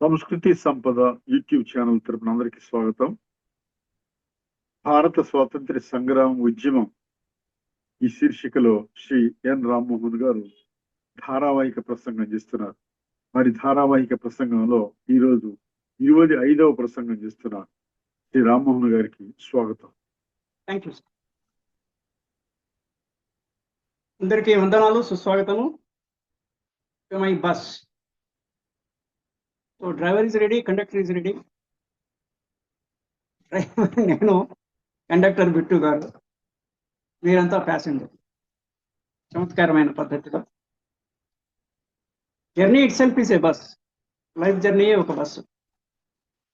సంస్కృతి సంపద YouTube channel తరపున అందరికీ స్వాగతం. భారత స్వాతంత్ర్య సంగ్రామ ఉద్యమం ఈ శీర్షికలో శ్రీ ఎన్ రామ్మోహన్ గారు ధారావాహిక ప్రసంగం చేస్తున్నారు. మరి ధారావాహిక ప్రసంగంలో ఈరోజు 25వ ప్రసంగం చేస్తున్నారు. శ్రీ రామ్మోహన్ గారికి స్వాగతం. Thank you. అందరికీ వందనాలు, సుస్వాగతము. My bus. So driver is ready, conductor is ready. Driver నేను, కండక్టర్ బిట్టు గారు, మీరంతా ప్యాసింజర్. చమత్కారమైన పద్ధతిలో journey itself is a bus. Life journey ఒక బస్సు,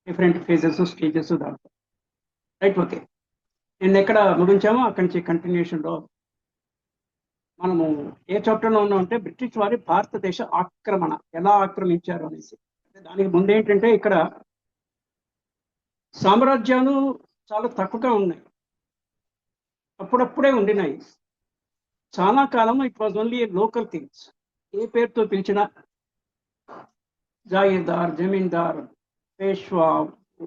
డిఫరెంట్ ఫేజెస్, స్టేజెస్ దాంట్లో. Right, okay. నేను ఎక్కడ ముగించామో అక్కడి నుంచి కంటిన్యూషన్లో మనము ఏ చాప్టర్లో ఉన్నామంటే బ్రిటిష్ వారి భారతదేశ ఆక్రమణ ఎలా ఆక్రమించారు అనేసి. దానికి ముందేంటంటే ఇక్కడ సామ్రాజ్యాలు చాలా తక్కువగా ఉన్నాయి, అప్పుడప్పుడే ఉండినాయి. చాలా కాలం it was only local things. ఏ పేరుతో పిలిచినా jagirdar, zamindar, Peshwa,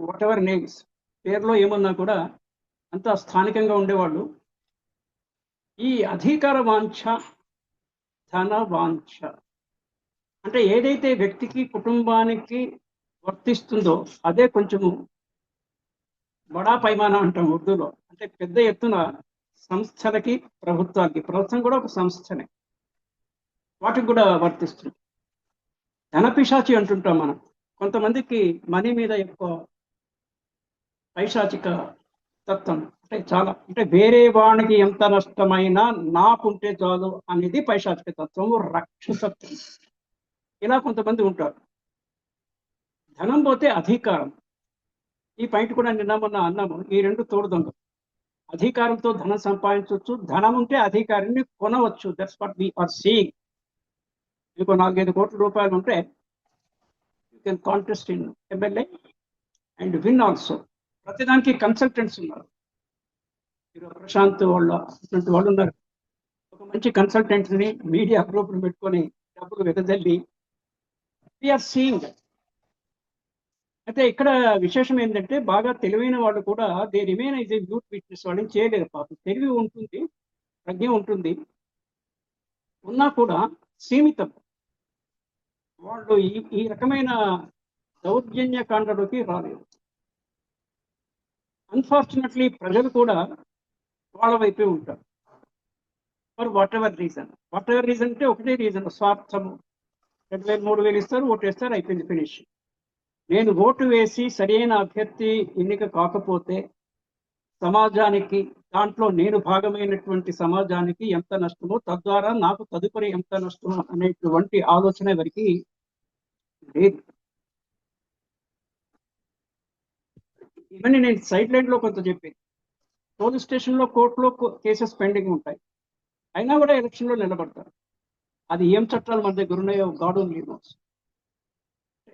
whatever names, పేరులో ఏమన్నా కూడా అంతా స్థానికంగా ఉండేవాళ్ళు. ఈ అధికార వాంఛ, ధన వాంఛ అంటే ఏదైతే వ్యక్తికి, కుటుంబానికి వర్తిస్తుందో అదే కొంచెము బడా పైమానా అంటాం ఉర్దూలో. అంటే పెద్ద ఎత్తున సంస్థలకి, ప్రభుత్వానికి, ప్రభుత్వం కూడా ఒక సంస్థనే, వాటికి కూడా వర్తిస్తుంది. ధనపిశాచి అంటుంటాం మనం. కొంతమందికి మనీ మీద ఎక్కువ పైశాచిక తత్వం, అంటే చాలా, అంటే వేరే వానికి ఎంత నష్టమైనా నాకుంటే చాలు అనేది పైశాచిక తత్వము, రాక్షసత్వం. ఇలా కొంతమంది ఉంటారు. ధనం పోతే అధికారం. ఈ పాయింట్ కూడా నిన్న మొన్న అన్నాము. ఈ రెండు తోడుదొంగ. అధికారంతో ధనం సంపాదించవచ్చు, ధనం ఉంటే అధికారిని కొనవచ్చు. That's what we are seeing. మీకు 4-5 కోట్ల రూపాయలు ఉంటే you can contest in MLA and win also. ప్రతిదానికి కన్సల్టెంట్స్ ఉన్నారు. ప్రశాంత్ వాళ్ళ అటువంటి వాళ్ళు ఉన్నారు. ఒక మంచి కన్సల్టెంట్ని మీడియా గ్రూప్ను పెట్టుకొని డబ్బులు వెదజల్లి వీఆర్ సీయింగ్. అయితే ఇక్కడ విశేషం ఏంటంటే బాగా తెలివైన వాళ్ళు కూడా they remain as a youth witness. వాళ్ళని చేయలేరు పాపం. తెలివి ఉంటుంది, ప్రజ్ఞ ఉంటుంది, ఉన్నా కూడా సీమితం. వాళ్ళు ఈ రకమైన దౌర్జన్య కాండలోకి రాలేదు. అన్ఫార్చునేట్లీ ప్రజలు కూడా వాళ్ళ వైపే ఉంటారు. For what ever reason. What ever reason అంటే ఒకటే రీజన్, స్వార్థము. 2,000 3,000 ఇస్తారు, ఓటు వేస్తారు, అయిపోయింది, ఫినిష్. నేను ఓటు వేసి సరైన అభ్యర్థి ఎన్నిక కాకపోతే సమాజానికి, దాంట్లో నేను భాగమైనటువంటి సమాజానికి ఎంత నష్టమో, తద్వారా నాకు తదుపరి ఎంత నష్టమో అనేటువంటి ఆలోచన ఎవరికి లేదు. ఇవన్నీ నేను సైడ్ లైన్లో కొంత చెప్పాను. పోలీస్ స్టేషన్లో, కోర్టులో కేసెస్ పెండింగ్ ఉంటాయి, అయినా కూడా ఎలక్షన్లో నిలబడతారు. అది ఏం చట్టాలు మన దగ్గర ఉన్నాయో గాడ్ ఓన్లీ నోస్.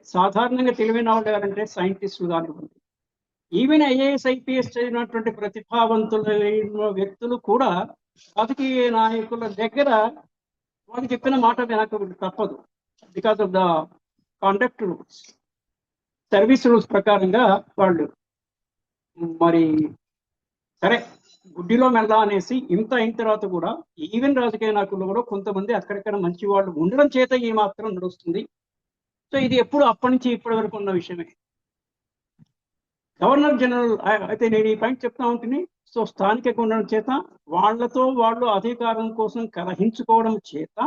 సాధారణంగా తెలివైన వాళ్ళు ఎవరంటే సైంటిస్టులు కానివ్వండి, ఈవెన్ ఐఏఎస్ ఐపీఎస్ చదివినటువంటి ప్రతిభావంతులైన వ్యక్తులు కూడా రాజకీయ నాయకుల దగ్గర వాళ్ళు చెప్పిన మాట వెనక తప్పదు. Because of the conduct rules, service rules ప్రకారంగా వాళ్ళు మరి సరే గుడ్డిలో మెల్ల అనేసి ఇంత అయిన తర్వాత కూడా ఈవెన్ రాజకీయ నాయకులు కూడా కొంతమంది అక్కడిక్కడ మంచి వాళ్ళు ఉండడం చేత ఈ మాత్రం నడుస్తుంది. సో ఇది ఎప్పుడు అప్పటి నుంచి ఇప్పటి వరకు ఉన్న విషయమే. గవర్నర్ జనరల్ అయితే నేను ఈ పాయింట్ చెప్తా ఉంటుంది. సో స్థానికంగా ఉండడం చేత, వాళ్లతో వాళ్ళు అధికారం కోసం కలహించుకోవడం చేత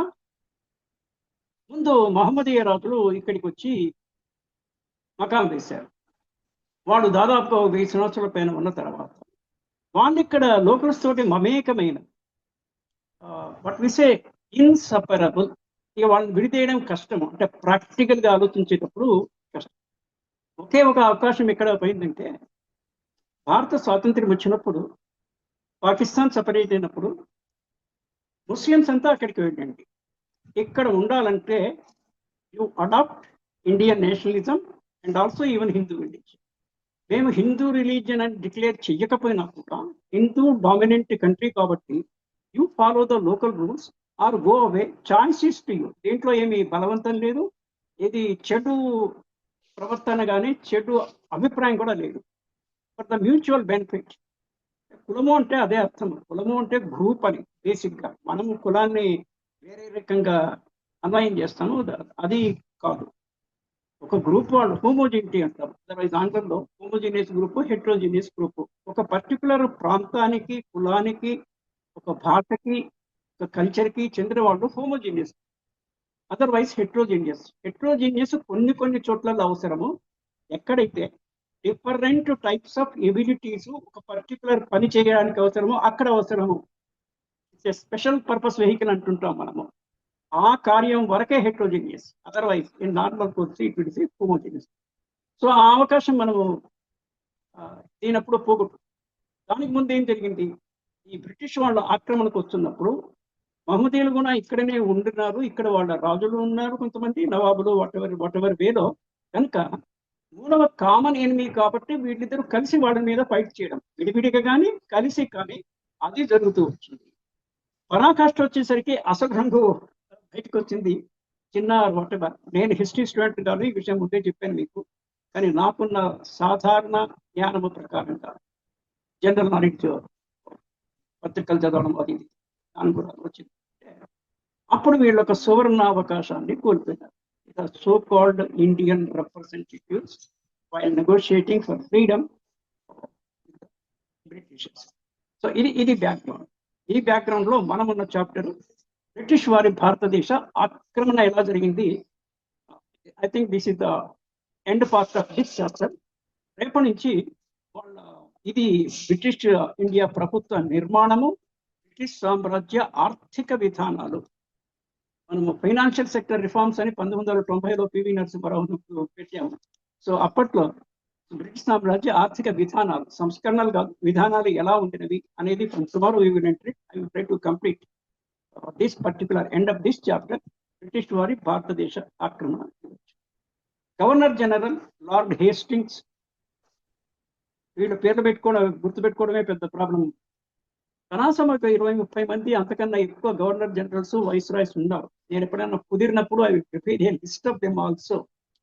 ముందు మహమ్మదీయ రాజులు ఇక్కడికి వచ్చి మకాం వేశారు. వాళ్ళు దాదాపు 1000 సంవత్సరాల పైన ఉన్న తర్వాత వాళ్ళు ఇక్కడ లోకల్స్ తోటి మమేకమైన వాట్ వి సే ఇన్సపరబుల్. ఇక వాళ్ళని విడితేయడం కష్టము, అంటే ప్రాక్టికల్గా ఆలోచించేటప్పుడు కష్టం. ఒకే ఒక అవకాశం ఎక్కడ పోయిందంటే, భారత స్వాతంత్ర్యం వచ్చినప్పుడు, పాకిస్తాన్ సపరేట్ అయినప్పుడు ముస్లిమ్స్ అంతా అక్కడికి వెళ్ళండి. ఇక్కడ ఉండాలంటే you adopt Indian nationalism and also even Hindu religion. మేము హిందూ రిలీజియన్ అని డిక్లేర్ చెయ్యకపోయినా కూడా, హిందూ డామినెంట్ కంట్రీ కాబట్టి you follow the local rules or go away. Choice is to you. దీంట్లో ఏమి బలవంతం లేదు, ఇది చెడు ప్రవర్తన కానీ చెడు అభిప్రాయం కూడా లేదు. For the mutual benefit. కులము అంటే అదే అర్థం. కులము అంటే గ్రూప్ అని బేసిక్గా. మనము కులాన్ని వేరే రకంగా అన్వయం చేస్తాము, అది కాదు. ఒక గ్రూప్ వాళ్ళు హోమోజినిటీ అంటారు. అదర్వైజ్ ఆంగ్లంలో హోమోజినియస్ గ్రూప్, హెట్రోజినియస్ గ్రూప్. ఒక పర్టికులర్ ప్రాంతానికి, కులానికి, ఒక భాషకి, ఒక కల్చర్కి చెందిన వాళ్ళు హోమోజినియస్. అదర్వైజ్ హెట్రోజినియస్. హెట్రోజినియస్ కొన్ని చోట్ల అవసరము. ఎక్కడైతే డిఫరెంట్ టైప్స్ ఆఫ్ ఎబిలిటీస్ ఒక పర్టికులర్ పని చేయడానికి అవసరము అక్కడ అవసరము. స్పెషల్ పర్పస్ వెహికల్ అంటుంటాం మనము. ఆ కార్యం వరకే heterogeneous. Otherwise in normal course it will be homogeneous. So ఆ అవకాశం మనము దీనప్పుడు పోగొట్టు. దానికి ముందు ఏం జరిగింది? ఈ బ్రిటిష్ వాళ్ళ ఆక్రమణకు వస్తున్నప్పుడు మహమ్మదీయులు కూడా ఇక్కడనే ఉంటున్నారు. ఇక్కడ వాళ్ళ రాజులు ఉన్నారు, కొంతమంది నవాబులు, వాటెవర్ వేలో. కనుక మూడవ కామన్ ఎనిమీ కాబట్టి వీళ్ళిద్దరూ కలిసి వాళ్ళ మీద ఫైట్ చేయడం, విడివిడిగా కానీ కలిసి కానీ, అది జరుగుతూ వచ్చింది. పరాకాష్ఠ వచ్చేసరికి అసలు రంగు బయటకు వచ్చింది. చిన్న వాటెవర్. నేను హిస్టరీ స్టూడెంట్ కాదు, ఈ విషయం ముందే చెప్పాను మీకు. కానీ నాకున్న సాధారణ జ్ఞానము ప్రకారంగా జనరల్ నాలెడ్జ్, పత్రికలు చదవడం అది దాని కూడా వచ్చింది. అప్పుడు వీళ్ళు ఒక సువర్ణ అవకాశాన్ని కోల్పోయినారు. So called Indian representatives while negotiating for freedom britishers. So ఇది బ్యాక్గ్రౌండ్. ఈ బ్యాక్గ్రౌండ్ లో మనం ఉన్న చాప్టర్ బ్రిటిష్ వారి భారతదేశ ఆక్రమణ ఎలా జరిగింది. I think this is the end part of this chapter. రేపటి నుంచి వాళ్ళ ఇది బ్రిటిష్ ఇండియా ప్రభుత్వ నిర్మాణము, బ్రిటిష్ సామ్రాజ్య ఆర్థిక విధానాలు. మనము ఫైనాన్షియల్ సెక్టర్ రిఫార్మ్స్ అని 1990లో పివి నరసింహారావు పెట్టాము. సో అప్పట్లో బ్రిటిష్ సామ్రాజ్య ఆర్థిక విధానాలు, సంస్కరణలు కాదు, విధానాలు ఎలా ఉండినవి అనేది from tomorrow I will try to complete this particular end of this chapter. British వారి భారతదేశ ఆక్రమణ. Governor general lord Hastings. వీళ్ళు పేర్లు గుర్తుపెట్టుకోవడమే పెద్ద ప్రాబ్లం. కనీసం ఒక 20-30 మంది అంతకన్నా ఎక్కువ గవర్నర్ జనరల్స్, వైస్రాయ్స్ ఉన్నారు. నేను ఎప్పుడైనా కుదిరినప్పుడు I will prepare a list of them also.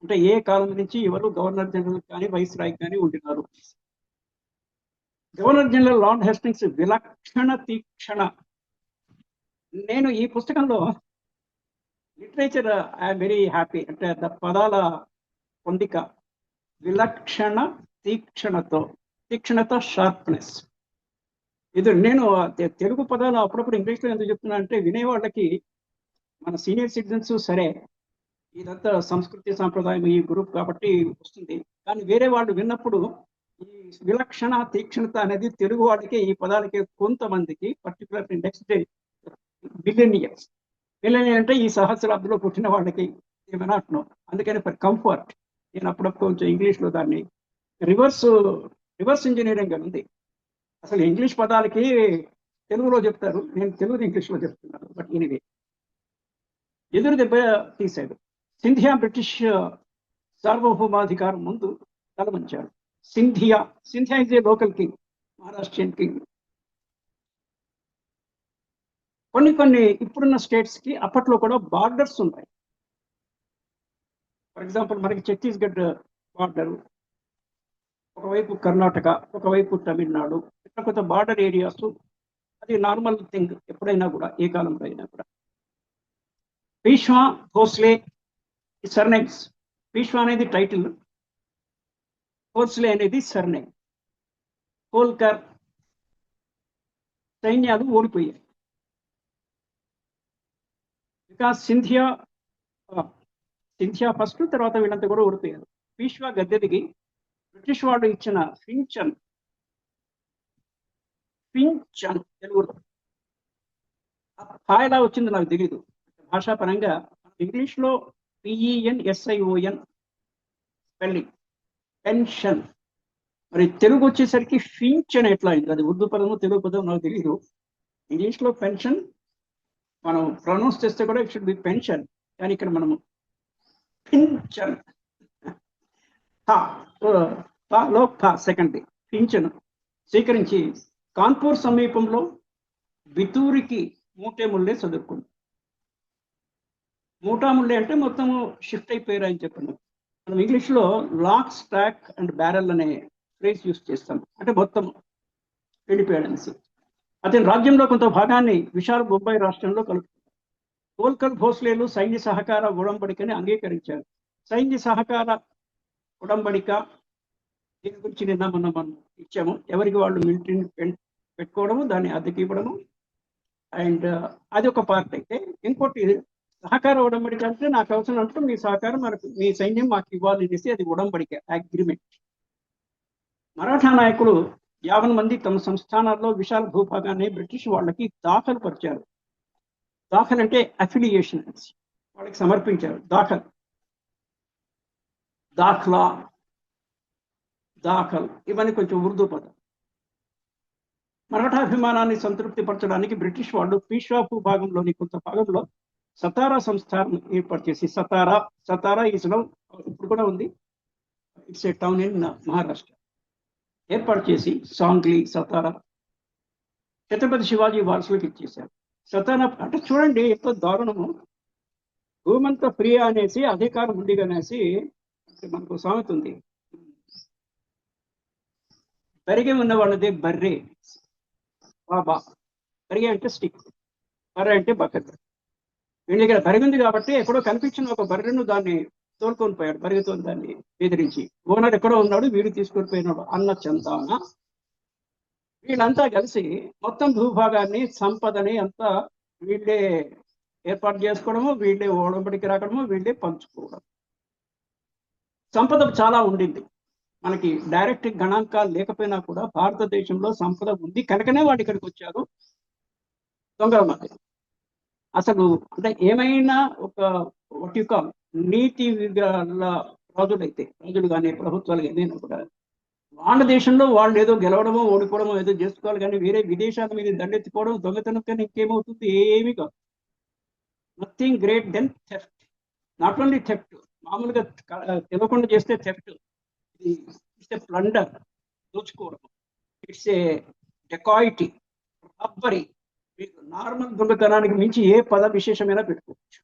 అంటే ఏ కాలం నుంచి ఎవరు గవర్నర్ జనరల్ కానీ వైస్రాయ్ కానీ ఉంటున్నారు. గవర్నర్ జనరల్ లార్డ్ హేస్టింగ్స్ విలక్షణ తీక్షణ. నేను ఈ పుస్తకంలో లిటరేచర్ ఐఎమ్ వెరీ హ్యాపీ. అంటే పదాల పొందిక విలక్షణ తీక్షణతో షార్ప్నెస్. ఇది నేను తెలుగు పదాలు అప్పుడప్పుడు ఇంగ్లీష్లో ఎందుకు చెప్తున్నా అంటే వినేవాళ్ళకి, మన సీనియర్ సిటిజన్స్ సరే ఇదంతా సంస్కృతి సాంప్రదాయం ఈ గ్రూప్ కాబట్టి వస్తుంది, కానీ వేరే వాళ్ళు విన్నప్పుడు ఈ విలక్షణ తీక్షణత అనేది తెలుగు వాళ్ళకి, ఈ పదాలకి కొంతమందికి పర్టికులర్ నెక్స్ట్ బిలియనియర్స్ అంటే ఈ సహస్రాబ్దిలో పుట్టిన వాళ్ళకి ఏమైనా అంటున్నాం. అందుకని ఫర్ కంఫర్ట్ నేను అప్పుడప్పుడు కొంచెం ఇంగ్లీష్లో దాన్ని రివర్స్ ఇంజనీరింగ్ అని ఉంది. అసలు ఇంగ్లీష్ పదాలకి తెలుగులో చెప్తారు, నేను తెలుగు ఇంగ్లీష్లో చెప్తున్నాను. బట్ ఎనీవే, ఎదురు దెబ్బ తీశాడు. సింధియా బ్రిటిష్ సార్వభౌమాధికారం ముందు తలవంచాడు. Scindia is a local king, Maharashtrian king. కొన్ని ఇప్పుడున్న స్టేట్స్ కి అప్పట్లో కూడా బార్డర్స్ ఉన్నాయి. ఫర్ ఎగ్జాంపుల్ మనకి ఛత్తీస్గఢ్ బార్డరు, ఒకవైపు కర్ణాటక, ఒకవైపు తమిళనాడు, ఇట్లా కొంత బార్డర్ ఏరియాస్. అది నార్మల్ థింగ్ ఎప్పుడైనా కూడా, ఏ కాలంలో అయినా కూడా. పీష్వా, భోస్లే సర్నేమ్స్. పీష్వా అనేది టైటిల్, భోస్లే అనేది సర్నేమ్. హోల్కర్ సైన్యాలు ఓడిపోయాయి. బికాస్ సింధియా ఫస్ట్, తర్వాత వీళ్ళంతా కూడా ఓడిపోయారు. పీష్వా గద్దె దిగి బ్రిటిష్ వాళ్ళు ఇచ్చిన పింఛన్ తెలుగులో ఎలా వచ్చింది నాకు తెలీదు. భాషాపరంగా ఇంగ్లీష్లో PENSION స్పెల్లింగ్, పెన్షన్. మరి తెలుగు వచ్చేసరికి పింఛన్ ఎట్లా అయింది? అది ఉర్దూ పదము, తెలుగు పదం నాకు తెలీదు. ఇంగ్లీష్లో పెన్షన్ మనం ప్రొనౌన్స్ చేస్తే కూడా ఇట్ షుడ్ బి పెన్షన్, కానీ ఇక్కడ మనము పింఛన్ సెకండ్ పింఛను స్వీకరించి కాన్పూర్ సమీపంలో బితూరికి మూటేముళ్ళే చదువుకుంది. మూటాముళ్ళే అంటే మొత్తము షిఫ్ట్ అయిపోయారు అని చెప్పిన. మనం ఇంగ్లీష్లో లాక్ స్టాక్ అండ్ బ్యారెల్ అనే ఫ్రేజ్ యూస్ చేస్తాం. అంటే మొత్తం వెళ్ళిపోయాడనేసి. అతని రాజ్యంలో కొంత భాగాన్ని విశాల్ బొంబాయి రాష్ట్రంలో కలుపుకున్నారు. హోల్కర్ భోస్లేలు సైన్య సహకార ఉడంబడికని అంగీకరించారు. సైన్య సహకార ఉడంబడిక దీని గురించి నిన్న మనం ఇచ్చాము. ఎవరికి వాళ్ళు మిలిటరీని పెట్టుకోవడము, దాన్ని అద్దెకి ఇవ్వడము. అండ్ అది ఒక పార్ట్. అయితే ఇంకోటి సహకార ఉడంబడిక అంటే నాకు అవసరం అంటే మీ సహకారం మనకు, మీ సైన్యం మాకు ఇవ్వాలి అనేసి అది ఉడంబడిక, అగ్రిమెంట్. మరాఠా నాయకులు 50 మంది తమ సంస్థానాల్లో విశాల భూభాగాన్ని బ్రిటిష్ వాళ్ళకి దాఖలు పరిచారు. దాఖలు అంటే అఫిలియేషన్ వాళ్ళకి సమర్పించారు. దాఖలా, దాఖల్ ఇవన్నీ కొంచెం ఉర్దూ పదం. మరాఠా అభిమానాన్ని సంతృప్తి పరచడానికి బ్రిటిష్ వాళ్ళు పీష్వా భూభాగంలోని కొంత భాగంలో సతారా సంస్థానం ఏర్పాటు చేసి, సతారా ఈజ్ నౌ, ఇప్పుడు కూడా ఉంది, it's a town in Maharashtra, ఏర్పాటు చేసి సాంగ్లీ, సతారా ఛత్రపతి శివాజీ వారసులకు ఇచ్చేశారు. సతారా అంటే చూడండి ఎంత దారుణము. భూమంత ప్రియ అనేసి అధికారం ఉంది అనేసి మనకు సామెత ఉంది. బరిగే ఉన్న వాళ్ళదే బర్రే, బాబా. బరిగే అంటే స్టిక్, బర్రె అంటే బకెట్. వీళ్ళ దగ్గర బరిగి ఉంది కాబట్టి ఎక్కడో కనిపించిన ఒక బర్రెను దాన్ని తోలుకొని పోయాడు, బరిగితో దాన్ని బెదిరించి. ఓనర్ ఎక్కడో ఉన్నాడు, వీడు తీసుకొని పోయినాడు అన్న చందాన. వీళ్ళంతా కలిసి మొత్తం భూభాగాన్ని, సంపదని అంతా వీళ్ళే ఏర్పాటు చేసుకోవడము, వీళ్ళే ఓడంబడికి రావడము, వీళ్ళే పంచుకోవడం. సంపద చాలా ఉండింది. మనకి డైరెక్ట్ గణాంకాలు లేకపోయినా కూడా భారతదేశంలో సంపద ఉంది కనుకనే వాడు ఇక్కడికి వచ్చారు దొంగల మధ్య. అసలు అంటే ఏమైనా ఒక నీతి రాజులు కానీ ప్రభుత్వాలు ఏదైనా కూడా వాళ్ళ దేశంలో వాళ్ళు ఏదో గెలవడమో ఓడిపోవడమో ఏదో చేసుకోవాలి, కానీ వేరే విదేశాల మీద దండెత్తిపోవడం, దొంగతనం కానీ ఇంకేమవుతుంది? ఏమీ కాదు. Nothing great then theft. Not only theft, మామూలుగా తెలియకుండా చేస్తే థెఫ్ట్, ఇట్స్ ఏ ప్లండర్, దోచుకోవడం, ఇట్స్ ఏ డెకాయిటీ, రబ్బరీ. మీకు నార్మల్ దొంగతనానికి మించి ఏ పద విశేషమైనా పెట్టుకోవచ్చు.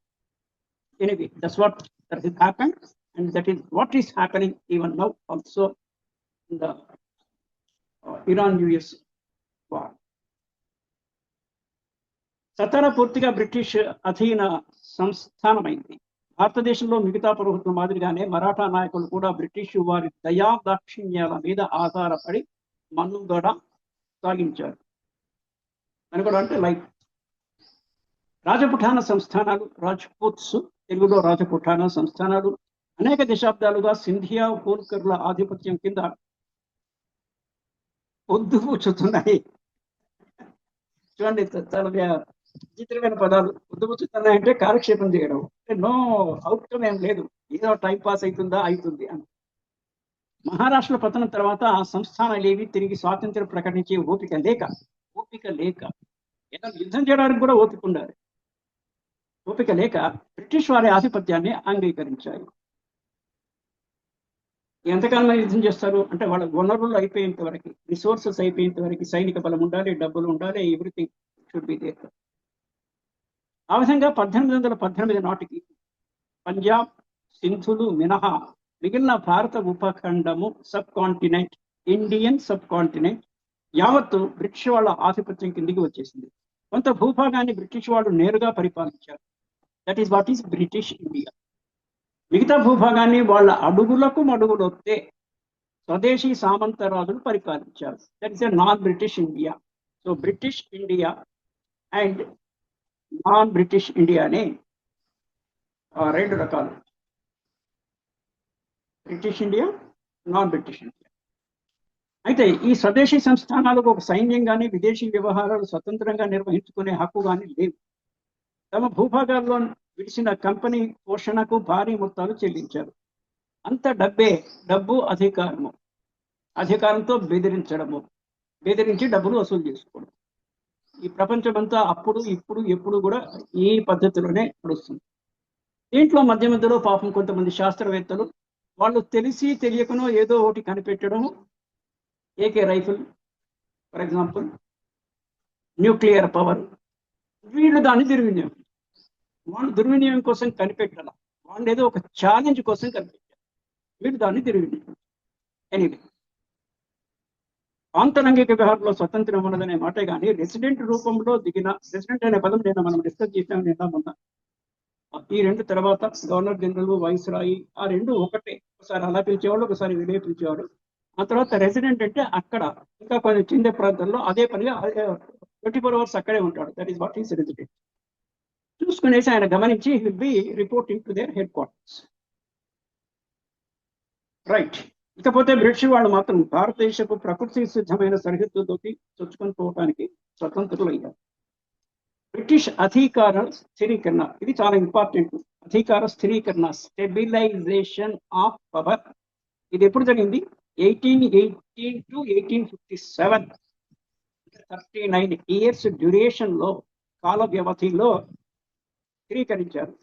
Anyway, that's what that is happened and that is what is happening even now also in the Iran US war. Satara పూర్తిగా బ్రిటిష్ అధీన సంస్థానమైంది. భారతదేశంలో మిగతా ప్రభుత్వం మాదిరిగానే మరాఠా నాయకులు కూడా బ్రిటిష్ వారి దయా దాక్షిణ్యాల మీద ఆధారపడి మనుగడ సాగించారు. మనుగడ అంటే లైక్ రాజపుఠాన సంస్థానాలు, రాజ్పూత్స్, తెలుగులో రాజపుఠాన సంస్థానాలు అనేక దశాబ్దాలుగా సింధియా, హోల్కర్ల ఆధిపత్యం కింద పొద్దుపుచ్చుతున్నాయి. చూడండి, చాలా విచిత్రమైన పదాలు. పొద్దుపుచ్చుతున్నాయంటే కాలక్షేపం చేయడం, నో అవుట్కమ్ ఏం లేదు, ఏదో టైం పాస్ అవుతుందా, అవుతుంది అని. మహారాష్ట్ర పతనం తర్వాత ఆ సంస్థానాలు ఏవి తిరిగి స్వాతంత్ర్యం ప్రకటించే ఓపిక లేక ఏదో యుద్ధం చేయడానికి కూడా ఓపిక లేక బ్రిటిష్ వారి ఆధిపత్యాన్ని అంగీకరించాయి. ఎంతకాలం యుద్ధం చేస్తారు అంటే వాళ్ళ వనరులు అయిపోయేంత వరకు, రిసోర్సెస్ అయిపోయేంత వరకు, సైనిక బలం ఉండాలి, డబ్బులు ఉండాలి, ఎవ్రీథింగ్ షుడ్ బి దేర్. ఆ విధంగా 1818 నాటికి పంజాబ్, సింధులు మినహా మిగిలిన భారత ఉపఖండము, sub continent, Indian sub continent యావత్తు బ్రిటిష్ వాళ్ళ ఆధిపత్యం కిందికి వచ్చేసింది. కొంత భూభాగాన్ని బ్రిటిష్ వాళ్ళు నేరుగా పరిపాలించారు. That is what is British India. మిగతా భూభాగాన్ని వాళ్ళ అడుగులకు మడుగులొత్తే స్వదేశీ సామంతరాజులు పరిపాలించారు. That is a non British India. So British India and non British India అనే రెండు రకాలు. British India, non British India. అయితే ఈ స్వదేశీ సంస్థానాలకు ఒక సైన్యం కానీ, విదేశీ వ్యవహారాలు స్వతంత్రంగా నిర్వహించుకునే హక్కు కానీ లేవు. తమ భూభాగాల్లో విడిచిన కంపెనీ పోషణకు భారీ మొత్తాలు చెల్లించారు. అంత డబ్బు అధికారంతో బెదిరించి డబ్బులు వసూలు చేసుకోవడం. ఈ ప్రపంచమంతా అప్పుడు, ఇప్పుడు, ఎప్పుడు కూడా ఈ పద్ధతిలోనే నడుస్తుంది. దీంట్లో మధ్యలో పాపం కొంతమంది శాస్త్రవేత్తలు వాళ్ళు తెలిసి తెలియకనో ఏదో ఒకటి కనిపెట్టడము, AK rifle for example, nuclear power, వీళ్ళు దాన్ని వాళ్ళు దుర్వినియోగం కోసం కనిపెట్టాల, వాళ్ళు ఏదో ఒక ఛాలెంజ్ కోసం కనిపెట్టారు. వీళ్ళు దాన్ని తిరిగి ఎనీవే ఆంతరంగిక వ్యవహారంలో స్వతంత్రం ఉన్నదనే మాటే కానీ రెసిడెంట్ రూపంలో దిగిన రెసిడెంట్ అనే పదం నేను మనం డిస్కస్ చేసాం నిన్న మొన్న. ఈ రెండు తర్వాత గవర్నర్ జనరల్ వైస్రాయి ఆ రెండు ఒకటే, ఒకసారి అలా పిలిచేవాడు, ఒకసారి విలే పిలిచేవాడు. ఆ తర్వాత రెసిడెంట్ అంటే అక్కడ ఇంకా కొంచెం చిందే ప్రాంతంలో అదే పనిగా 24 hours అక్కడే ఉంటాడు. That is what is resident. చూసుకునేసి ఆయన గమనించి will be reporting to their headquarters. Right. ఇకపోతే బ్రిటిష్ వాళ్ళు మాత్రం భారతదేశపు ప్రకృతి సిద్ధమైన సరిహద్దులోకి చొచ్చుకొని పోవడానికి స్వతంత్రులు అయ్యారు. బ్రిటిష్ అధికార స్థిరీకరణ, ఇది చాలా ఇంపార్టెంట్. అధికార స్థిరీకరణ, స్టెబిలైజేషన్ ఆఫ్ పవర్, ఇది ఎప్పుడు జరిగింది? 1818 to 1857, 39 years డ్యూరేషన్ లో, కాల వ్యవధిలో స్థిరీకరించారు.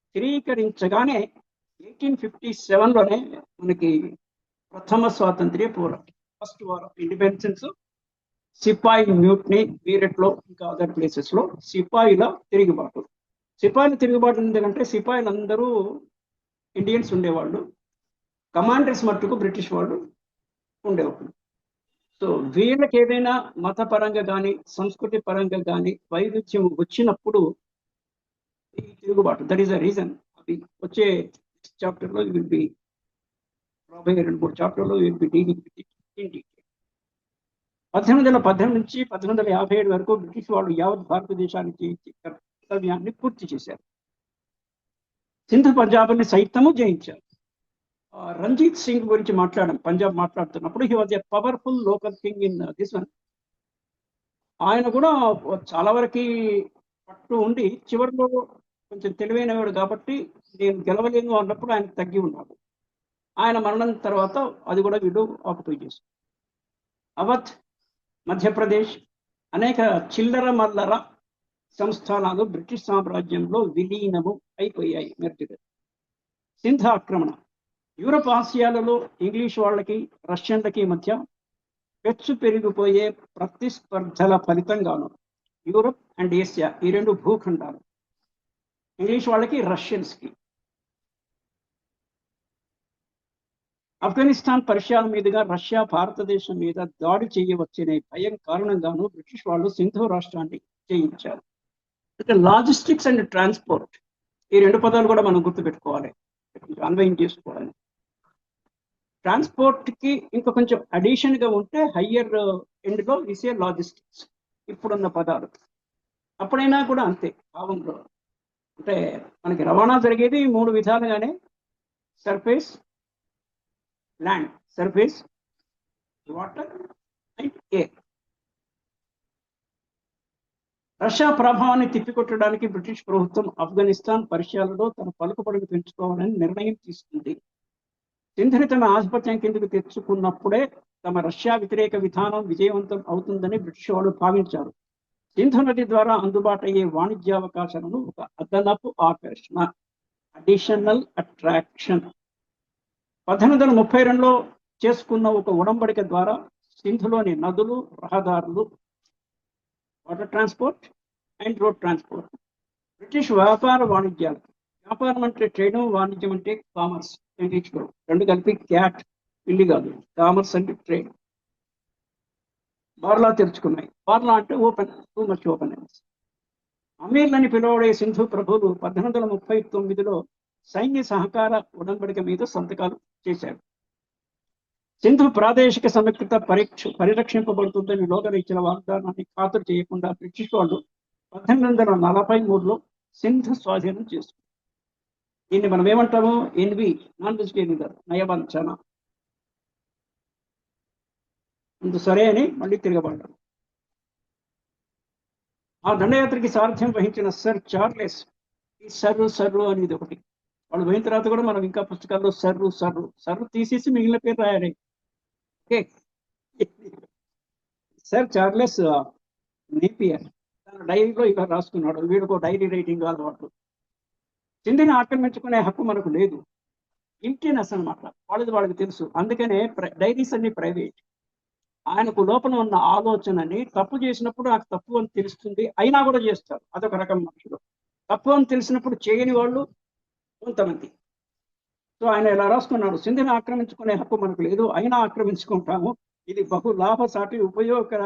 స్థిరీకరించగానే 1857లోనే మనకి ప్రథమ స్వాతంత్ర్య పోరాటం, ఫస్ట్ వార్ ఆఫ్ ఇండిపెండెన్స్, సిపాయి మ్యూట్నీ మీరట్లో ఇంకా అదర్ ప్లేసెస్ లో సిపాయిల తిరుగుబాటు. సిపాయిల తిరుగుబాటు ఎందుకంటే సిపాయిలు అందరూ ఇండియన్స్ ఉండేవాళ్ళు, కమాండర్స్ మట్టుకు బ్రిటిష్ వాళ్ళు ఉండేవాళ్ళు. సో వీళ్ళకి ఏదైనా మతపరంగా కానీ సంస్కృతి పరంగా కానీ వైరుధ్యం వచ్చినప్పుడు ఈ తిరుగుబాటు, దట్ ఈస్ ద రీజన్. అది వచ్చే చాప్టర్లో విల్ బి, రాబోయే 2-3 చాప్టర్లో will be dealing with it in detail. 1818 నుంచి 1857 వరకు బ్రిటిష్ వాళ్ళు యావత్ భారతదేశానికి కర్తవ్యాన్ని పూర్తి చేశారు. సింధు పంజాబ్ని సైతము జయించారు. రంజిత్ సింగ్ గురించి పంజాబ్ మాట్లాడుతున్నప్పుడు he was a powerful local king in this one. ఆయన కూడా చాలా వరకు పట్టు ఉండి చివరిలో కొంచెం తెలివైనవాడు కాబట్టి నేను గెలవలేను అన్నప్పుడు ఆయన తగ్గి ఉన్నాడు. ఆయన మరణం తర్వాత అది కూడా వీడు ఆక్యుపై చేశారు. అవధ్, మధ్యప్రదేశ్ అనేక చిల్లర మల్లర సంస్థానాలు బ్రిటిష్ సామ్రాజ్యంలో విలీనము అయిపోయాయి. సింధ ఆక్రమణ, యూరప్ ఆసియాలలో ఇంగ్లీష్ వాళ్ళకి రష్యన్లకి మధ్య పెచ్చు పెరిగిపోయే ప్రతిస్పర్ధల ఫలితంగాను యూరప్ అండ్ ఏషియా, ఈ రెండు భూఖండాలు, ఇంగ్లీష్ వాళ్ళకి రష్యన్స్కి, ఆఫ్ఘనిస్తాన్ పర్షియాల మీదుగా రష్యా భారతదేశం మీద దాడి చేయవచ్చనే భయం కారణంగాను బ్రిటిష్ వాళ్ళు సింధు రాష్ట్రాన్ని జయించారు. లాజిస్టిక్స్ అండ్ ట్రాన్స్పోర్ట్, ఈ రెండు పదాలు కూడా మనం గుర్తుపెట్టుకోవాలి, అన్వయం చేసుకోవాలి. ట్రాన్స్పోర్ట్ కి ఇంకా కొంచెం అడిషన్ గా ఉంటే హయ్యర్ ఎండ్ లో ఇసే లాజిస్టిక్స్, ఇప్పుడున్న పదాలు. అప్పుడైనా కూడా అంతే భావంలో, అంటే మనకి రవాణా జరిగేది 3 విధాలుగానే, surface, land, surface, water and air. Russia ప్రభావాన్ని తిప్పికొట్టడానికి బ్రిటిష్ ప్రభుత్వం ఆఫ్ఘనిస్తాన్ పర్షియాలలో తన పలుకుబడిని పెంచుకోవాలని నిర్ణయం తీసుకుంది. సింధుని తమ ఆధిపత్యం కిందకు తెచ్చుకున్నప్పుడే తమ రష్యా వ్యతిరేక విధానం విజయవంతం అవుతుందని బ్రిటిష్ వాళ్ళు భావించారు. సింధు నది ద్వారా అందుబాటు అయ్యే వాణిజ్యావకాశాలను ఒక అదనపు ఆకర్షణ, అడిషనల్ అట్రాక్షన్. 1832లో చేసుకున్న ఒక ఉడంబడిక ద్వారా సింధులోని నదులు, రహదారులు, water transport and road transport, British వ్యాపార వాణిజ్యాలు, వ్యాపారం అంటే ట్రేడ్, వాణిజ్యం అంటే కామర్స్, ఇంగ్లీష్లో రెండు కలిపి క్యాట్, ఇల్లి కాదు, కామర్స్ అండ్ ట్రేడ్, బార్లా తెరుచుకున్నాయి. బార్లా అంటే ఓపెన్, టూ మచ్ ఓపెన్. అమీర్లని పిలువడే సింధు ప్రభువులు 1839లో సైన్య సహకార ఉడంబడిక మీద సంతకాలు చేశారు. సింధు ప్రాదేశిక సమగ్రత పరిరక్షింపబడుతుందని లోగర్ ఇచ్చిన వాగ్దానాన్ని ఖాతరు చేయకుండా బ్రిటిష్ వాళ్ళు 1843లో సింధు స్వాధీనం చేసుకున్నారు. దీన్ని మనం ఏమంటాము? ఎన్వి, నాన్ వెజిటేరియన్ గారు, నయవంచన. అందు సరే అని మళ్ళీ తిరగబడ్డారు. ఆ దండయాత్రకి సారథ్యం వహించిన సర్ చార్లెస్, ఈ సర్రు అనేది ఒకటి, వాళ్ళు పోయిన తర్వాత కూడా మనం ఇంకా పుస్తకాల్లో సర్రు తీసేసి మిగిలిన పేరు రాయాలి. ఓకే, సర్ చార్లెస్ నేపియర్ తన డైరీలో ఇలా రాసుకున్నాడు. వీడికో డైరీ రైటింగ్ అలవాటు. సింధుని ఆక్రమించుకునే హక్కు మనకు లేదు, ఇంటెనెస్ అనమాట, వాళ్ళకి తెలుసు. అందుకనే డైరీస్ అన్ని ప్రైవేట్. ఆయనకు లోపల ఉన్న ఆలోచనని తప్పు చేసినప్పుడు నాకు తప్పు అని తెలుస్తుంది, అయినా కూడా చేస్తారు. అదొక రకం మనుషులు. తప్పు అని తెలిసినప్పుడు చేయని వాళ్ళు కొంతమంది. సో ఆయన ఇలా రాసుకున్నాడు, సింధిని ఆక్రమించుకునే హక్కు మనకు లేదు, అయినా ఆక్రమించుకుంటాము. ఇది బహు లాభసాటి ఉపయోగకర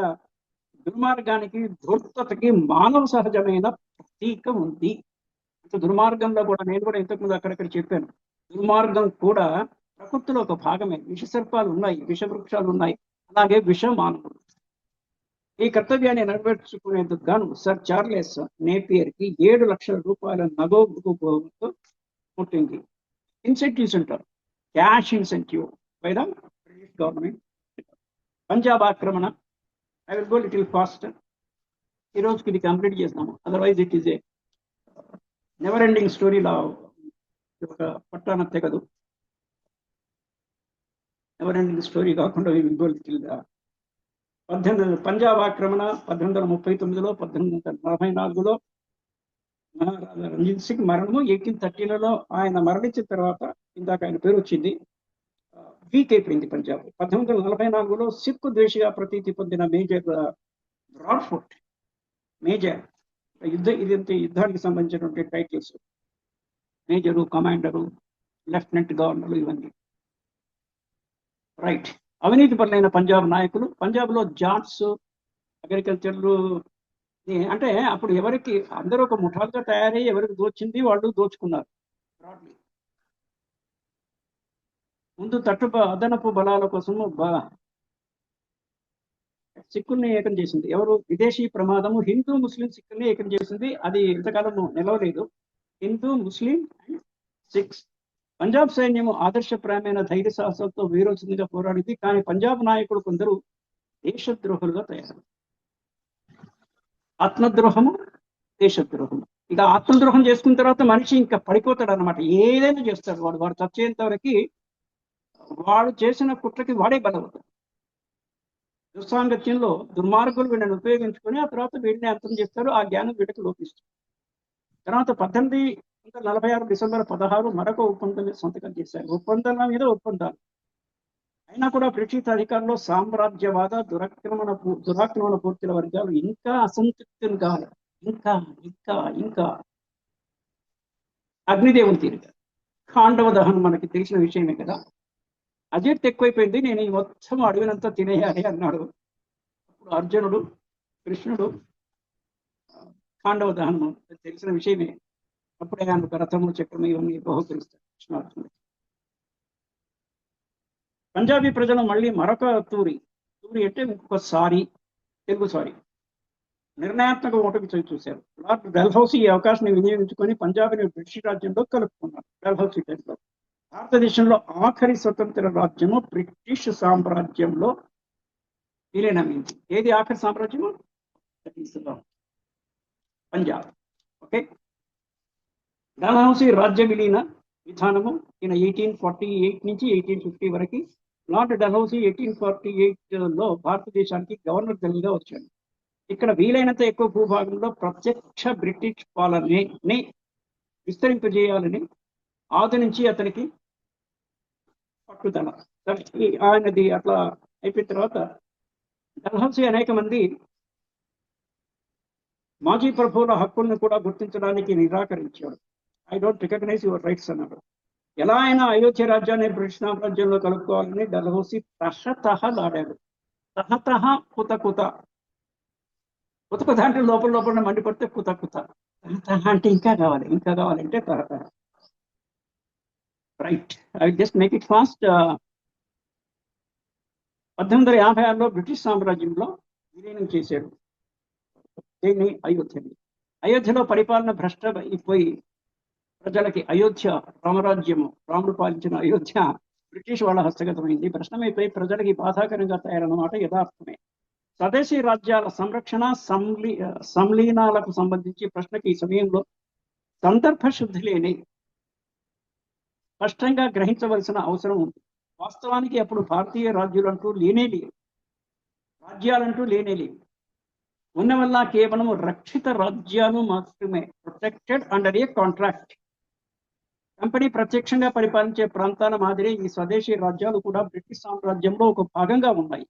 దుర్మార్గానికి ధూర్తతకి మానవ సహజమైన ప్రతీక ఉంది. అంటే దుర్మార్గంలో కూడా నేను కూడా ఇంతకుముందు అక్కడక్కడ చెప్పాను, దుర్మార్గం కూడా ప్రకృతిలో ఒక భాగమే. విష సర్పాలు ఉన్నాయి, విష వృక్షాలు ఉన్నాయి, అలాగే విష మానవులు. ఈ కర్తవ్యాన్ని నెరవేర్చుకునేందుకు గాను సర్ చార్లెస్ నేపియర్ కి 7 లక్షల రూపాయల నగదు బహుమతితో పుట్టింది. ఇన్సెంటివ్స్ ఉంటారు, cash incentive by the British government. Punjab ఆక్రమణ, I will go little fast. ఈ రోజుకి ఇది కంప్లీట్ చేస్తాము, otherwise it is a never ending స్టోరీలా ఒక పట్టాన తెగదు. నెవర్ ఎండింగ్ స్టోరీ కాకుండా we will go little. Punjab ఆక్రమణ 1839లో, 1844లో మహారాజా రంజిత్ సింగ్ మరణము, 1830లలో ఆయన మరణించిన తర్వాత ఇందాక ఆయన పేరు వచ్చింది, వీక్ అయిపోయింది పంజాబ్. 1844లో సిక్కు ద్వేషిగా ప్రతీతి పొందిన మేజర్ బ్రాడ్ఫోర్ట్, మేజర్ యుద్ధానికి సంబంధించినటువంటి titles, major, commander, lieutenant governor, ఇవన్నీ. రైట్. అవినీతి పరులైన పంజాబ్ నాయకులు, పంజాబ్లో జాట్స్, అగ్రికల్చర్లు, అంటే అప్పుడు ఎవరికి అందరూ ఒక ముఠాలుగా తయారై ఎవరికి దోచింది వాళ్ళు దోచుకున్నారు. ముందు అదనపు బలాల కోసము సిక్కుల్ని ఏకం చేసింది ఎవరు? విదేశీ ప్రమాదము హిందూ ముస్లిం సిక్కుల్ని ఏకం చేసింది. అది ఎంతకాలం నిలవలేదు. Hindu, Muslim and Sikhs. పంజాబ్ సైన్యము ఆదర్శప్రాయమైన ధైర్య సాహసాలతో వీరోచితంగా పోరాడింది. కానీ పంజాబ్ నాయకులు కొందరు దేశద్రోహులుగా తయారు. ఆత్మద్రోహము, దేశద్రోహము. ఇక ఆత్మద్రోహం చేసుకున్న తర్వాత మనిషి ఇంకా పడిపోతాడు అనమాట. ఏదైనా చేస్తాడు వాడు చచ్చేంత వరకు వాడు చేసిన కుట్రకి వాడే బలవుతాడు. దుస్సాంగత్యంలో దుర్మార్గులు వీళ్ళని ఉపయోగించుకొని ఆ తర్వాత వీడిని అంతం చేస్తారు. ఆ జ్ఞానం వీడికి లోపిస్తుంది. తర్వాత 1846 డిసెంబర్ 16 మరొక ఒప్పందం మీద సంతకం చేశారు. ఒప్పందాల మీద ఒప్పందాలు అయినా కూడా బ్రిటిష్ అధికారంలో సామ్రాజ్యవాద దురాక్రమణ పూర్తిల వర్గాలు ఇంకా అసంతృప్తిని కావాలి. ఇంకా ఇంకా ఇంకా అగ్నిదేవుని తీరుగా ఖాండవ దహనం మనకి తెలిసిన విషయమే కదా. అజీర్తి ఎక్కువైపోయింది, నేను ఈ మొత్తం అడవినంతా తినేయాలి అన్నాడు. అప్పుడు అర్జునుడు, కృష్ణుడు ఖాండవ దహనం తెలిసిన విషయమే. అప్పుడే ఆయన రథము, చక్రము ఇవన్నీ బహుకరిస్తారు కృష్ణార్జునుడు. పంజాబీ ప్రజలు మళ్ళీ మరొక తూరి అంటే ఇంకొకసారి తెలుగు సారి నిర్ణయాత్మక ఓటుకు చూశారు. లార్డ్ డల్హౌసీ ఈ అవకాశాన్ని వినియోగించుకొని పంజాబ్ని బ్రిటిష్ రాజ్యంలో కలుపుకున్నారు. డల్హౌసీ టైంలో భారతదేశంలో ఆఖరి స్వతంత్ర రాజ్యము బ్రిటిష్ సామ్రాజ్యంలో విలీనమైంది. ఏది ఆఖరి సామ్రాజ్యము? పంజాబ్. ఓకే. డల్హౌసీ రాజ్య విలీన విధానము ఈయన 1848 నుంచి 1850 వరకు. లార్డ్ డల్హౌసీ 1848లో భారతదేశానికి గవర్నర్ జనరల్గా వచ్చాడు. ఇక్కడ వీలైనంత ఎక్కువ భూభాగంలో ప్రత్యక్ష బ్రిటిష్ పాలనని విస్తరింపజేయాలని ఆదరించి అతనికి పట్టుదల. ఆయనది అట్లా అయిపోయిన తర్వాత డల్హౌసీ అనేక మంది మాజీ ప్రభువుల హక్కులను కూడా గుర్తించడానికి నిరాకరించాడు. I don't recognise your rights అన్నాడు. ఎలా అయినా అయోధ్య రాజ్యాన్ని బ్రిటిష్ సామ్రాజ్యంలో కలుపుకోవాలని డల్హౌసీ తహతహలాడాడు. తహతహ కుత కుత కుత అంటే లోపల మండిపడితే కుత కుత. తహతహ అంటే ఇంకా కావాలి, ఇంకా కావాలంటే తహతహ. Right, I just make it fast. 1856లో బ్రిటిష్ సామ్రాజ్యంలో విలీనం చేశాడు దీన్ని, అయోధ్యని. అయోధ్యలో పరిపాలన భ్రష్ట అయిపోయి ప్రజలకి అయోధ్య రామరాజ్యము, రాముడు పాలించిన అయోధ్య బ్రిటిష్ వాళ్ళ హస్తగతమైంది. భ్రష్టమైపోయి ప్రజలకి బాధాకరంగా తయారన్నమాట యథార్థమే. స్వదేశీ రాజ్యాల సంరక్షణ, సంలీనాలకు సంబంధించి ప్రశ్నకి ఈ సమయంలో సందర్భ శుద్ధి లేని స్పష్టంగా గ్రహించవలసిన అవసరం ఉంది. వాస్తవానికి అప్పుడు భారతీయ రాజ్యాలంటూ లేనేలేవు. ఉన్న వల్ల కేవలం రక్షిత రాజ్యాలు మాత్రమే, ప్రొటెక్టెడ్ అండర్ ఏ కాంట్రాక్ట్. కంపెనీ ప్రత్యక్షంగా పరిపాలించే ప్రాంతాల మాదిరి ఈ స్వదేశీ రాజ్యాలు కూడా బ్రిటిష్ సామ్రాజ్యంలో ఒక భాగంగా ఉన్నాయి.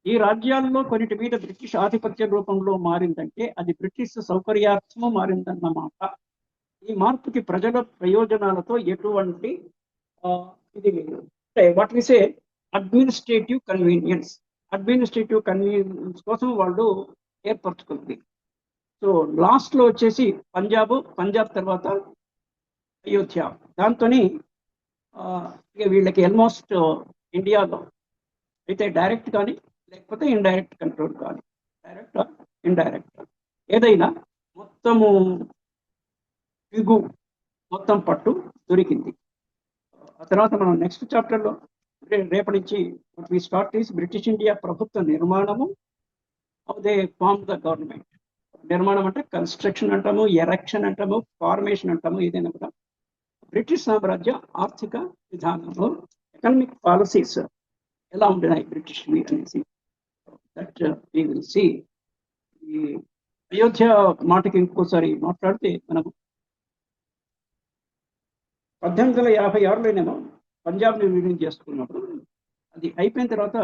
ఈ రాజ్యాలలో కొన్నిటి మీద బ్రిటిష్ ఆధిపత్య రూపంలో మారిందంటే అది బ్రిటిష్ సౌకర్యార్థము మారిందన్నమాట. ఈ మార్పుకి ప్రజల ప్రయోజనాలతో ఎటువంటి ఇది what we say administrative convenience కోసం వాళ్ళు ఏర్పరచుకుంది. సో లాస్ట్ లో వచ్చేసి పంజాబ్ తర్వాత అయోధ్య. దాంతో ఇక వీళ్ళకి ఆల్మోస్ట్ ఇండియాలో అయితే డైరెక్ట్ కానీ లేకపోతే ఇండైరెక్ట్ కంట్రోల్ కానీ, డైరెక్ట్ ఇండైరెక్ట్ ఏదైనా మొత్తము మొత్తం పట్టు దొరికింది. ఆ తర్వాత మనం నెక్స్ట్ చాప్టర్లో రేపటి నుంచి we start is British India ప్రభుత్వ నిర్మాణము. They form the government. నిర్మాణం అంటే కన్స్ట్రక్షన్ అంటాము, ఎరెక్షన్ అంటాము, ఫార్మేషన్ అంటాము. ఏదైనా కూడా బ్రిటిష్ సామ్రాజ్య ఆర్థిక విధానంలో ఎకనామిక్ పాలసీస్ ఎలా ఉంటున్నాయి బ్రిటిష్ అనేసి దట్ వి విల్ సీ. ఈ అయోధ్య మాటకి ఇంకోసారి మాట్లాడితే మనము 1856లోనేమో పంజాబ్ని విలీనం చేసుకున్నప్పుడు అది అయిపోయిన తర్వాత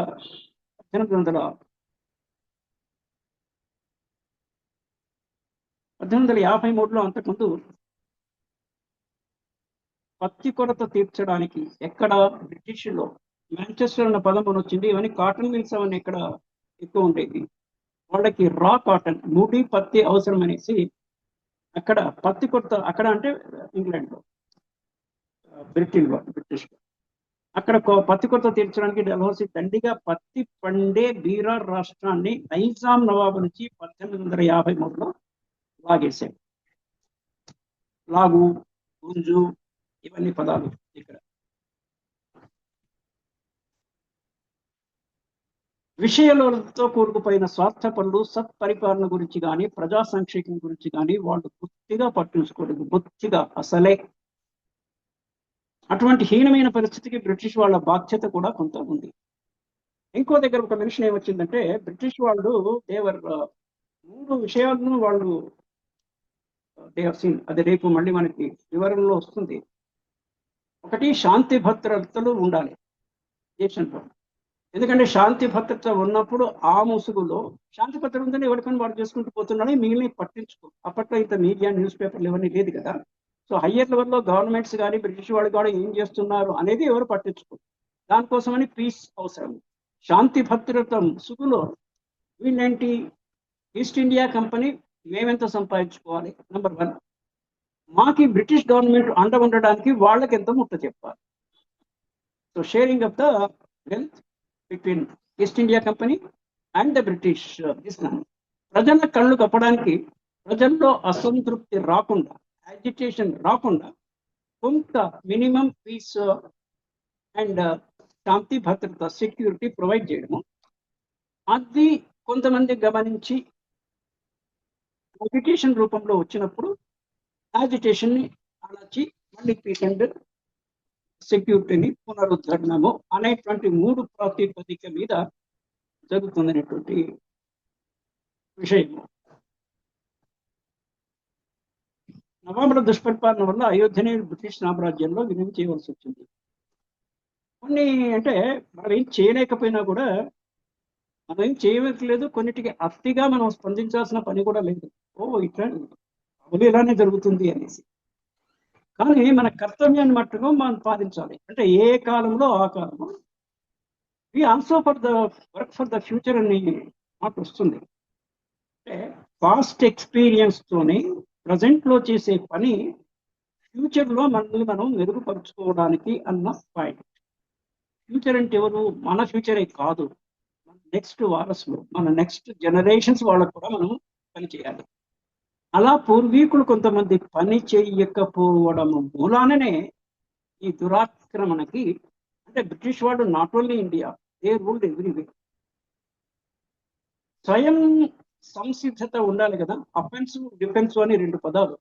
1853లో అంతకుముందు పత్తి కొరత తీర్చడానికి ఎక్కడ బ్రిటిష్లో మాంచెస్టర్ అన్న పదం అని వచ్చింది. ఇవన్నీ కాటన్ మిల్స్ అవన్నీ ఎక్కడ ఎక్కువ ఉండేది. వాళ్ళకి రా కాటన్ ముడి పత్తి అవసరం అనేసి అక్కడ పత్తి కొరత, అక్కడ అంటే ఇంగ్లాండ్లో, బ్రిటిష్ అక్కడ పత్తి కొరత తీర్చడానికి డల్హౌసీ దండిగా పత్తి పండే బీరార్ రాష్ట్రాన్ని నైజాం నవాబు నుంచి 1853లో లాగేశాడు. లాగు, గుంజు ఇవన్నీ పదాలు ఇక్కడ. విషయాలతో కూరుకుపోయిన స్వార్థ పనులు, సత్పరిపాలన గురించి కానీ ప్రజా సంక్షేమం గురించి కానీ వాళ్ళు బొత్తిగా పట్టించుకోలేదు. బొత్తిగా అసలే. అటువంటి హీనమైన పరిస్థితికి బ్రిటిష్ వాళ్ళ బాధ్యత కూడా కొంత ఉంది. ఇంకో దగ్గర ఒక మెన్షన్ ఏమొచ్చిందంటే బ్రిటిష్ వాళ్ళు దేవర్ 3 విషయాలను వాళ్ళు దేవర్ సీన్. అది రేపు మళ్ళీ మనకి వివరణలో వస్తుంది. ఒకటి, శాంతి భద్రతలు ఉండాలి దేశంలో. ఎందుకంటే శాంతి భద్రత ఉన్నప్పుడు ఆ ముసుగులో శాంతి భద్రత ఉందని ఎవరికైనా వాడు చేసుకుంటూ పోతున్నాడని మిగిలిన పట్టించుకో. అప్పట్లో ఇంత మీడియా, న్యూస్ పేపర్లు ఇవన్నీ లేదు కదా. సో హయ్యర్ లెవెల్లో గవర్నమెంట్స్ కానీ బ్రిటిష్ వాళ్ళు కూడా ఏం చేస్తున్నారు అనేది ఎవరు పట్టించుకో. దానికోసమని పీస్ అవసరం. శాంతి భద్రత ముసుగులో వీళ్ళేంటి, ఈస్ట్ ఇండియా కంపెనీ మేమెంత సంపాదించుకోవాలి నెంబర్ 1. మాకి బ్రిటిష్ గవర్నమెంట్ అండ ఉండడానికి వాళ్ళకి ఎంత ముట్ట చెప్పాలి. So sharing of the wealth between east India company and the British. ప్రజల కళ్ళు కప్పడానికి, ప్రజల్లో అసంతృప్తి రాకుండా, యాజిటేషన్ రాకుండా కొంత మినిమం పీస్ అండ్ శాంతి భద్రత, సెక్యూరిటీ ప్రొవైడ్ చేయడము. అది కొంతమంది గమనించి అజిటేషన్ రూపంలో వచ్చినప్పుడు యాజిటేషన్ని అణచి మళ్ళీ పీస్ అండ్ సెక్యూరిటీని పునరుద్ధరణము అనేటువంటి 3 ప్రాతిపదిక మీద జరుగుతుందనేటువంటి విషయము. నవాబుల దుష్పరిపాలన వల్ల అయోధ్యని బ్రిటిష్ సామ్రాజ్యంలో విలీనం చేయవలసి వచ్చింది. కొన్ని అంటే మనం ఏం చేయలేకపోయినా కూడా, మనం ఏం చేయలేదు, కొన్నిటికి అతిగా మనం స్పందించాల్సిన పని కూడా లేదు. ఇట్లా ఇలానే జరుగుతుంది అనేసి. కానీ మన కర్తవ్యాన్ని మట్టుకు మనం పాటించాలి. అంటే ఏ కాలంలో ఆ కాలంలో we also for the work for the future అని మాట వస్తుంది. అంటే పాస్ట్ ఎక్స్పీరియన్స్ తోని ప్రజెంట్ లో చేసే పని ఫ్యూచర్ లో మనల్ని మనం మెరుగుపరుచుకోవడానికి అన్న పాయింట్. ఫ్యూచర్ అంటే ఎవరు? మన ఫ్యూచరే కాదు, మన నెక్స్ట్ వారసులు, మన నెక్స్ట్ జనరేషన్స్ వాళ్ళకు కూడా మనం పని చేయాలి. అలా పూర్వీకులు కొంతమంది పని చేయకపోవడం మూలాననే ఈ దురాక్రమణకి, అంటే బ్రిటిష్ వాళ్ళు not only India, they ruled ఎవ్రీవే. స్వయం సంసిద్ధత ఉండాలి కదా. అఫెన్సివ్, డిఫెన్సివ్ అని 2 పదాలు.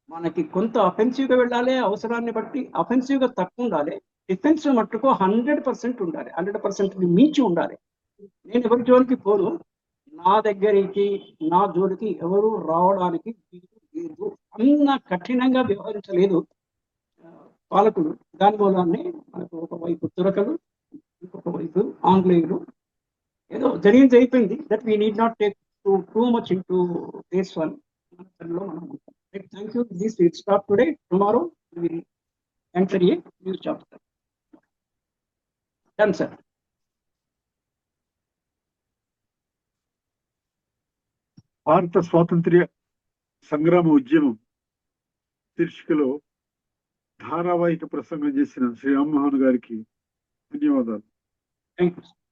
మనకి కొంత అఫెన్సివ్ గా వెళ్ళాలి, అవసరాన్ని బట్టి. అఫెన్సివ్ గా తక్కువ ఉండాలి, డిఫెన్సివ్ మట్టుకు 100% ఉండాలి, 100% మించి ఉండాలి. నేను ఎవరి జోలికి పోను, నా దగ్గరికి, నా జోలికి ఎవరు రావడానికి లేదు అన్న కఠినంగా వ్యవహరించలేదు పాలకులు. దాని మూలాన్ని మనకు ఒకవైపు తురకలు, ఇంకొక వైపు ఆంగ్లేయులు. ఏదో జరిగింది అయిపోయింది. That we need not take too much in to this one. మనం ఉంటాం. Thank you. This will stop today. Tomorrow we will enter a news chapter. Done sir. భారత స్వాతంత్ర్య సంగ్రామ ఉద్యమం శీర్షికలో ధారావాహిక ప్రసంగం చేసిన శ్రీ రామ్మోహన్ గారికి ధన్యవాదాలు. Thank you.